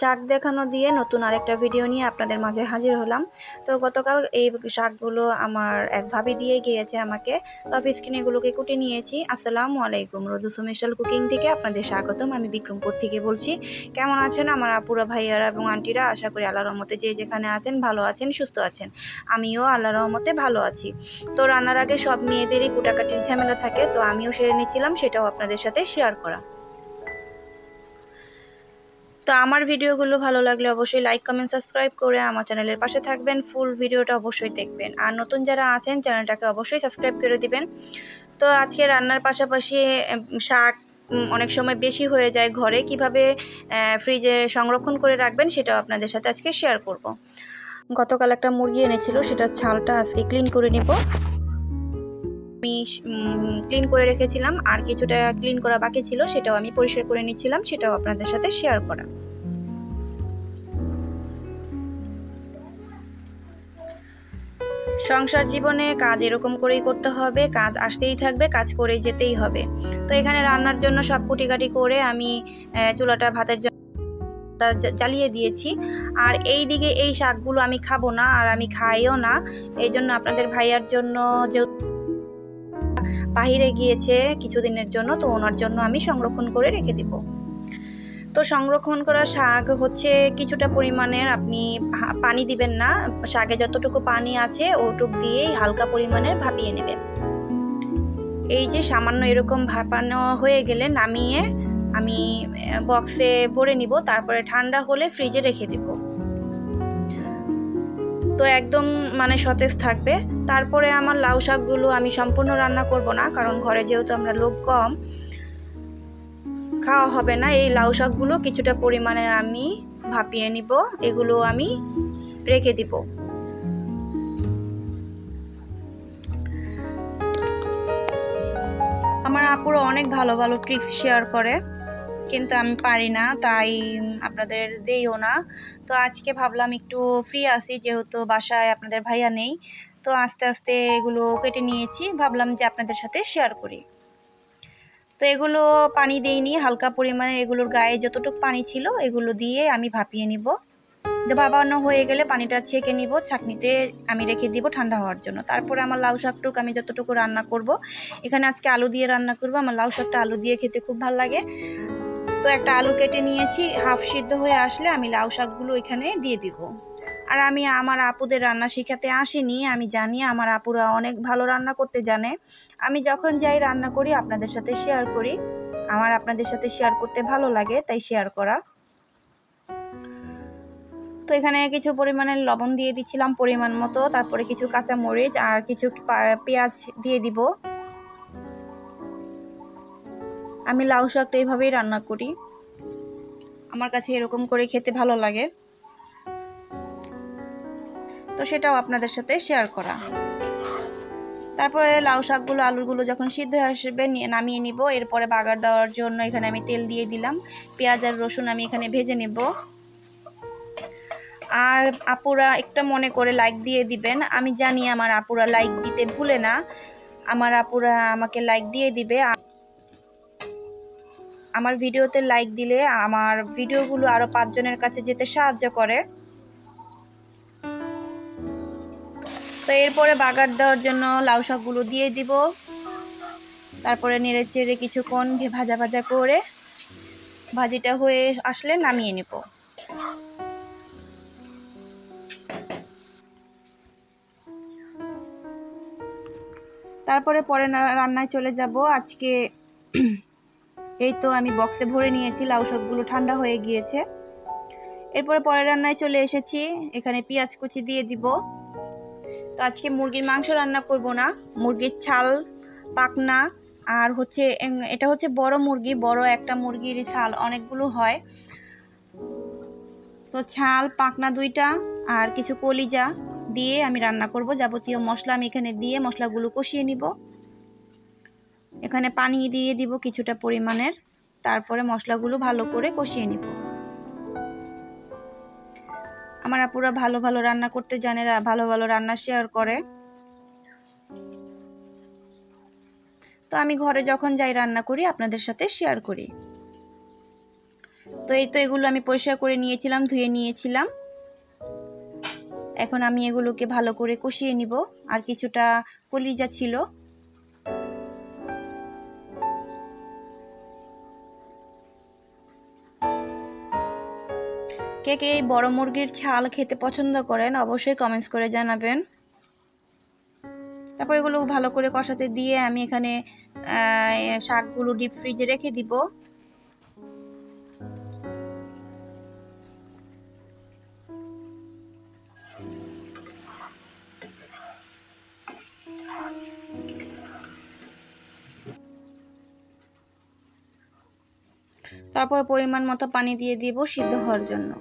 শাক দেখানো দিয়ে নতুন আরেকটা ভিডিও নিয়ে আপনাদের মাঝে হাজির হলাম। তো গতকাল এই শাকগুলো আমার এক ভাবি দিয়ে গিয়েছে আমাকে। তো অফ স্ক্রিনে এগুলোকে কুটে নিয়েছি। আসসালামু আলাইকুম, রোদু স্পেশাল কুকিং থেকে আপনাদের স্বাগতম। আমি বিক্রমপুর থেকে বলছি। কেমন আছেন আমার আপুরা, ভাইয়ারা এবং আন্টিরা? আশা করি আল্লাহর রহমতে যে যেখানে আছেন ভালো আছেন, সুস্থ আছেন। আমিও আল্লাহর রহমতে ভালো আছি। তো রান্নার আগে সব মেয়েদেরই কুটাকাটির ঝামেলা থাকে, তো আমিও সেরে নিয়েছিলাম, সেটাও আপনাদের সাথে শেয়ার করা। তো আমার ভিডিওগুলো ভালো লাগলে অবশ্যই লাইক, কমেন্ট, সাবস্ক্রাইব করে আমার চ্যানেলের পাশে থাকবেন। ফুল ভিডিওটা অবশ্যই দেখবেন, আর নতুন যারা আছেন চ্যানেলটাকে অবশ্যই সাবস্ক্রাইব করে দিবেন। তো আজকে রান্নার পাশাপাশি শাক অনেক সময় বেশি হয়ে যায় ঘরে, কিভাবে ফ্রিজে সংরক্ষণ করে রাখবেন সেটাও আপনাদের সাথে আজকে শেয়ার করব। গতকাল একটা মুরগি এনেছিল, সেটার ছালটা আজকে ক্লিন করে নেব। আমি ক্লিন করে রেখেছিলাম, আর কিছুটা ক্লিন করা বাকি ছিল, সেটাও আমি পরিষ্কার করে নিচ্ছিলাম, সেটাও আপনাদের সাথে শেয়ার করা। সংসার জীবনে কাজ এরকম করেই করতে হবে, কাজ আসতেই থাকবে, কাজ করেই যেতেই হবে। তো এখানে রান্নার জন্য সব কুটিকাটি করে আমি চুলাটা ভাতের জন্য জ্বালিয়ে দিয়েছি। আর এই দিকে এই শাকগুলো আমি খাবো না, আর আমি খাইও না। এই জন্য আপনাদের ভাইয়ার জন্য, যে বাহিরে গিয়েছে কিছুদিনের জন্য, তো ওনার জন্য আমি সংরক্ষণ করে রেখে দিব। তো সংরক্ষণ করা শাক হচ্ছে কিছুটা পরিমাণের, আপনি পানি দিবেন না, শাকে যতটুকু পানি আছে ওটুক দিয়েই হালকা পরিমাণের ভাপিয়ে নেবেন। এই যে সামান্য এরকম ভাপানো হয়ে গেলে নামিয়ে আমি বক্সে ভরে নিব, তারপরে ঠান্ডা হলে ফ্রিজে রেখে দিব। তো একদম মানে সতেজ থাকবে। তারপরে আমার লাউ শাকগুলো আমি সম্পূর্ণ রান্না করব না, কারণ ঘরে যেহেতু আমরা লোক কম, খাওয়া হবে না। এই লাউ শাকগুলো কিছুটা পরিমাণের আমি ভাপিয়ে নিব, এগুলো আমি রেখে দিব। আমার আপুরা অনেক ভালো ভালো ট্রিক্স শেয়ার করে, কিন্তু আমি পারি না, তাই আপনাদের দেইও না। তো আজকে ভাবলাম একটু ফ্রি আছি, যেহেতু বাসায় আপনাদের ভাইয়া নেই, তো আস্তে আস্তে এগুলো কেটে নিয়েছি, ভাবলাম যে আপনাদের সাথে শেয়ার করি। তো এগুলো পানি দেইনি, হালকা পরিমাণে এগুলোর গায়ে যতটুকু পানি ছিল এগুলো দিয়ে আমি ভাপিয়ে নিব। ভাপানো হয়ে গেলে পানিটা ছেঁকে নিব, ছাঁকনিতে আমি রেখে দিব ঠান্ডা হওয়ার জন্য। তারপরে আমার লাউ শাকটুকু আমি যতটুকু রান্না করব, এখানে আজকে আলু দিয়ে রান্না করব। আমার লাউ শাকটা আলু দিয়ে খেতে খুব ভালো লাগে। তো একটা আলু কেটে নিয়েছি, হাফ সিদ্ধ হয়ে আসলে আমি লাউ শাকগুলো এখানে দিয়ে দিব। আর আমি আমার আপুদের রান্না শেখাতে আসিনি, আমি জানি আমার আপুরা অনেক ভালো রান্না করতে জানে। আমি যখন যাই রান্না করি আপনাদের সাথে শেয়ার করি, আমার আপনাদের সাথে শেয়ার করতে ভালো লাগে, তাই শেয়ার করা। তো এখানে কিছু পরিমাণের লবণ দিয়ে দিচ্ছিলাম পরিমাণ মতো, তারপরে কিছু কাঁচা মরিচ আর কিছু পেঁয়াজ দিয়ে দিব। আমি লাউ শাকটা এইভাবেই রান্না করি, আমার কাছে এরকম করে খেতে ভালো লাগে, তো সেটাও আপনাদের সাথে শেয়ার করা। তারপরে লাউ শাকগুলো আলুগুলো যখন সিদ্ধ হয়ে আসবে নামিয়ে নিব। এরপরে বাগার দেওয়ার জন্য এখানে আমি তেল দিয়ে দিলাম, পেঁয়াজ আর রসুন আমি এখানে ভেজে নেব। আর আপুরা একটা মনে করে লাইক দিয়ে দিবেন, আমি জানি আমার আপুরা লাইক দিতে ভুলে না, আমার আপুরা আমাকে লাইক দিয়ে দিবে। আমার ভিডিওতে লাইক দিলে আমার ভিডিওগুলো আরো 5 জনের কাছে যেতে সাহায্য করে। তো এরপরে বাগার দেওয়ার জন্য লাউ শাকগুলো দিয়ে দিব, তারপরে নেড়ে চেড়ে কিছুক্ষণ ভাজা ভাজা করে ভাজিটা হয়ে আসলে নামিয়ে নিব। তারপরে রান্নায় চলে যাব আজকে। এই তো আমি বক্সে ভরে নিয়েছি, লাউ শাকগুলো ঠান্ডা হয়ে গিয়েছে। এরপরে পরের রান্নায় চলে এসেছি, এখানে পেঁয়াজ কুচি দিয়ে দিব। তো আজকে মুরগির মাংস রান্না করব না, মুরগির ছাল, পাখনা, আর হচ্ছে এটা হচ্ছে বড় মুরগি, বড় একটা মুরগির ছাল অনেকগুলো হয়, তো ছাল পাখনা দুইটা আর কিছু কলিজা দিয়ে আমি রান্না করব। যাবতীয় মশলা আমি এখানে দিয়ে মশলাগুলো কষিয়ে নিব। এখানে পানি দিয়ে দিব কিছুটা পরিমাণের, তারপরে মশলাগুলো ভালো করে কষিয়ে নিব। আমার আপুরা ভালো ভালো রান্না করতে জানে, ভালো ভালো রান্না শেয়ার করে। তো আমি ঘরে যখন যাই রান্না করি আপনাদের সাথে শেয়ার করি। তো তো এই তো এগুলো আমি পরিষ্কার করে নিয়েছিলাম, ধুয়ে নিয়েছিলাম। এখন আমি এগুলোকে ভালো করে কষিয়ে নিব। আর কিছুটা কলিজা ছিল, কে কে এই বড় মুরগির ছাল খেতে পছন্দ করেন অবশ্যই কমেন্টস করে জানাবেন। তারপর এগুলো ভালো করে কষাতে দিয়ে আমি এখানে শাকগুলো ডিপ ফ্রিজে রেখে দিব। তারপর পরিমাণ মতো পানি দিয়ে দিব সিদ্ধ হওয়ার জন্য।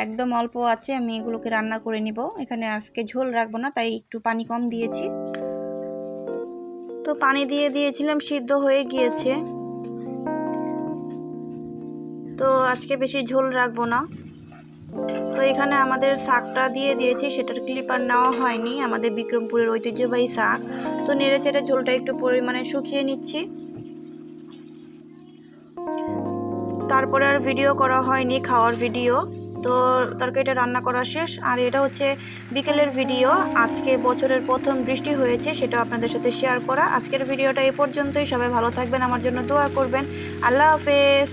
একদম অল্প আছে আমি এগুলোকে রান্না করে নিব। এখানে আজকে ঝোল রাখবো না, তাই একটু পানি কম দিয়েছি। তো পানি দিয়ে দিয়েছিলাম, সিদ্ধ হয়ে গিয়েছে। তো আজকে বেশি ঝোল রাখবো না। তো এখানে আমাদের শাকটা দিয়ে দিয়েছি, সেটার ক্লিপ আর নেওয়া হয়নি, আমাদের বিক্রমপুরের ঐতিহ্যবাহী শাক। তো নেড়ে চেড়ে ঝোলটা একটু পরিমাণে শুকিয়ে নিচ্ছি। তারপরে আর ভিডিও করা হয়নি, খাওয়ার ভিডিও। তো তরকারিটা রান্না করা শেষ। আর এটা হচ্ছে বিকেলের ভিডিও, আজকে বছরের প্রথম বৃষ্টি হয়েছে, সেটা আপনাদের সাথে শেয়ার করা। আজকের ভিডিওটা এ পর্যন্তই। সবাই ভালো থাকবেন, আমার জন্য দোয়া করবেন। আল্লাহ হাফেজ।